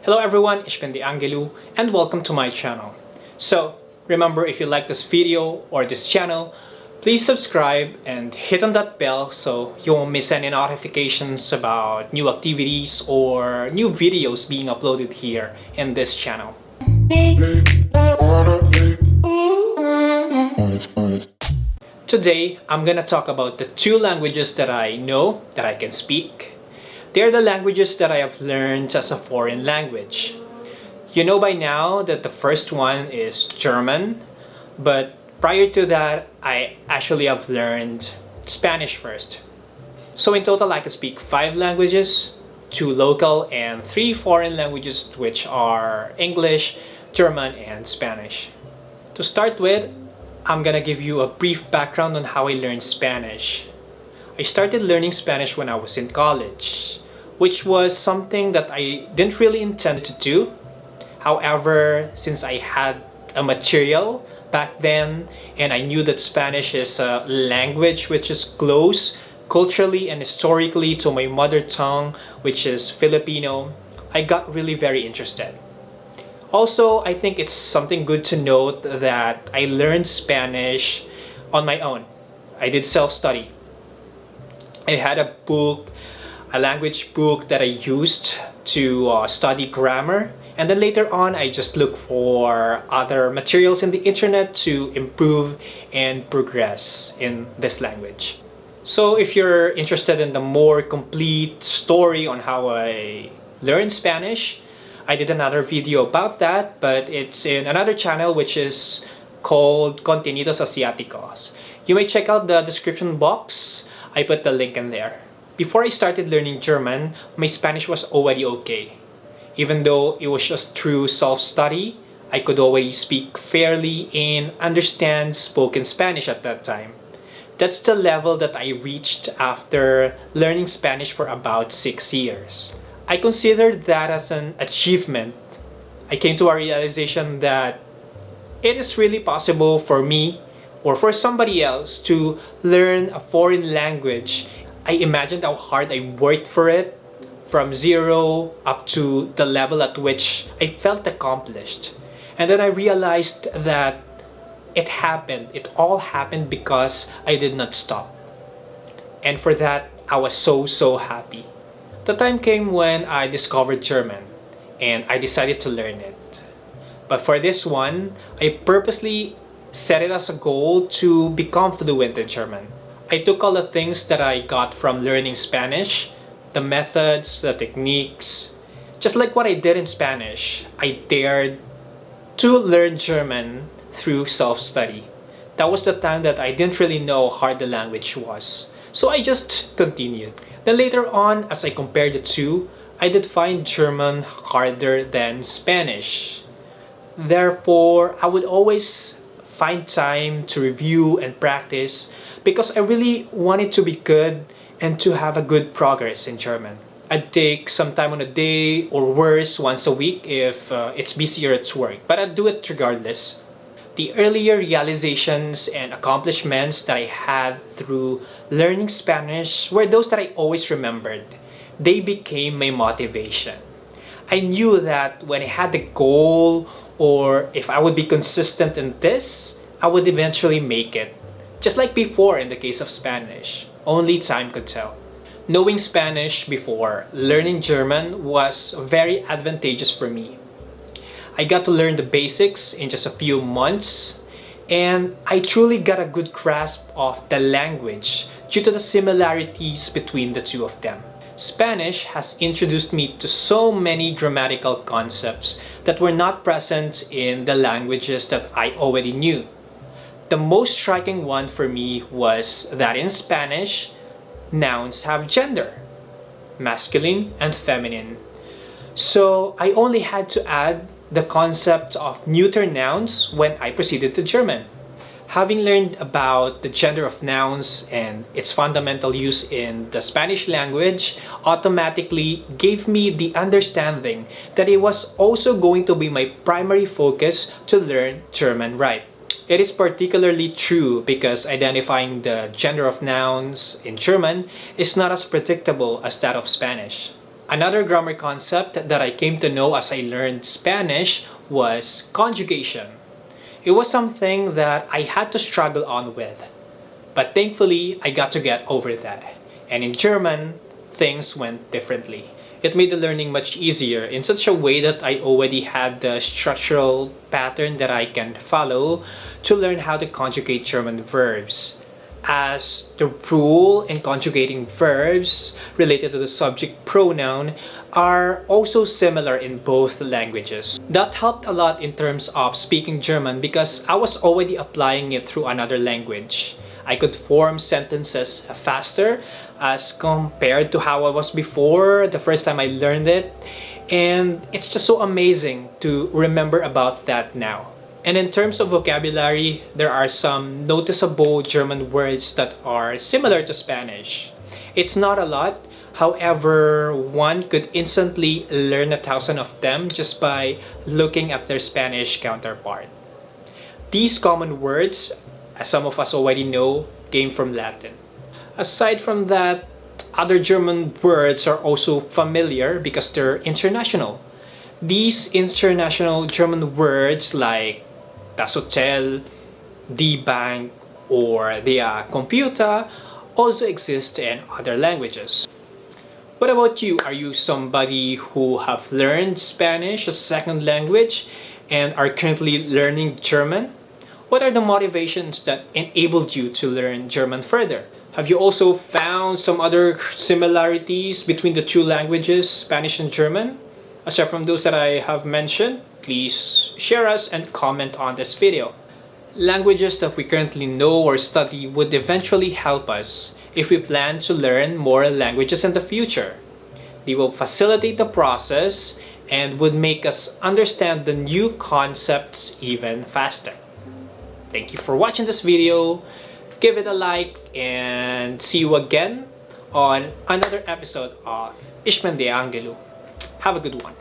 Hello everyone, ich bin Angelu and welcome to my channel. So, remember if you like this video or this channel, please subscribe and hit on that bell so you won't miss any notifications about new activities or new videos being uploaded here in this channel. Today, I'm gonna talk about the two languages that I know that I can speak. They're the languages that I have learned as a foreign language. You know by now that the first one is German, but prior to that, I actually have learned Spanish first. So in total, I can speak 5 languages, 2 local and 3 foreign languages, which are English, German, and Spanish. To start with, I'm gonna give you a brief background on how I learned Spanish. I started learning Spanish when I was in college, which was something that I didn't really intend to do. However, since I had a material back then and I knew that Spanish is a language which is close culturally and historically to my mother tongue, which is Filipino, I got really very interested. Also, I think it's something good to note that I learned Spanish on my own. I did self-study. I had a language book that I used to study grammar, and then later on I just looked for other materials in the internet to improve and progress in this language. So if you're interested in the more complete story on how I learned Spanish, I did another video about that, but it's in another channel which is called Contenidos Asiaticos. You may check out the description box. I put the link in there. Before I started learning German, my Spanish was already okay. Even though it was just through self-study, I could already speak fairly and understand spoken Spanish at that time. That's the level that I reached after learning Spanish for about 6 years. I considered that as an achievement. I came to a realization that it is really possible for me or for somebody else to learn a foreign language. I imagined how hard I worked for it, from zero up to the level at which I felt accomplished. And then I realized that it happened. It all happened because I did not stop. And for that, I was so happy. The time came when I discovered German and I decided to learn it. But for this one, I purposely set it as a goal to become fluent in German. I took all the things that I got from learning Spanish, the methods, the techniques. Just like what I did in Spanish, I dared to learn German through self-study. That was the time that I didn't really know how hard the language was. So I just continued. Then later on, as I compared the two, I did find German harder than Spanish. Therefore, I would always find time to review and practice because I really wanted to be good and to have a good progress in German. I'd take some time on a day or worse once a week if it's busier at work, but I'd do it regardless. The earlier realizations and accomplishments that I had through learning Spanish were those that I always remembered. They became my motivation. I knew that when I had the goal or if I would be consistent in this, I would eventually make it. Just like before in the case of Spanish, only time could tell. Knowing Spanish before learning German was very advantageous for me. I got to learn the basics in just a few months, and I truly got a good grasp of the language due to the similarities between the two of them. Spanish has introduced me to so many grammatical concepts that were not present in the languages that I already knew. The most striking one for me was that in Spanish, nouns have gender, masculine and feminine. So I only had to add the concept of neuter nouns when I proceeded to German. Having learned about the gender of nouns and its fundamental use in the Spanish language automatically gave me the understanding that it was also going to be my primary focus to learn German right. It is particularly true because identifying the gender of nouns in German is not as predictable as that of Spanish. Another grammar concept that I came to know as I learned Spanish was conjugation. It was something that I had to struggle on with, but thankfully I got to get over that. And in German, things went differently. It made the learning much easier in such a way that I already had the structural pattern that I can follow to learn how to conjugate German verbs, as the rule in conjugating verbs related to the subject pronoun are also similar in both languages. That helped a lot in terms of speaking German because I was already applying it through another language. I could form sentences faster as compared to how I was before the first time I learned it, and it's just so amazing to remember about that now. And in terms of vocabulary, there are some noticeable German words that are similar to Spanish. It's not a lot, however, one could instantly learn 1,000 of them just by looking at their Spanish counterpart. These common words, as some of us already know, came from Latin. Aside from that, other German words are also familiar because they're international. These international German words like das Hotel, die Bank, or der Computer also exist in other languages. What about you? Are you somebody who have learned Spanish as a second language and are currently learning German? What are the motivations that enabled you to learn German further? Have you also found some other similarities between the two languages, Spanish and German? Aside from those that I have mentioned, please share us and comment on this video. Languages that we currently know or study would eventually help us if we plan to learn more languages in the future. They will facilitate the process and would make us understand the new concepts even faster. Thank you for watching this video. Give it a like and see you again on another episode of Ishman de Angelo. Have a good one.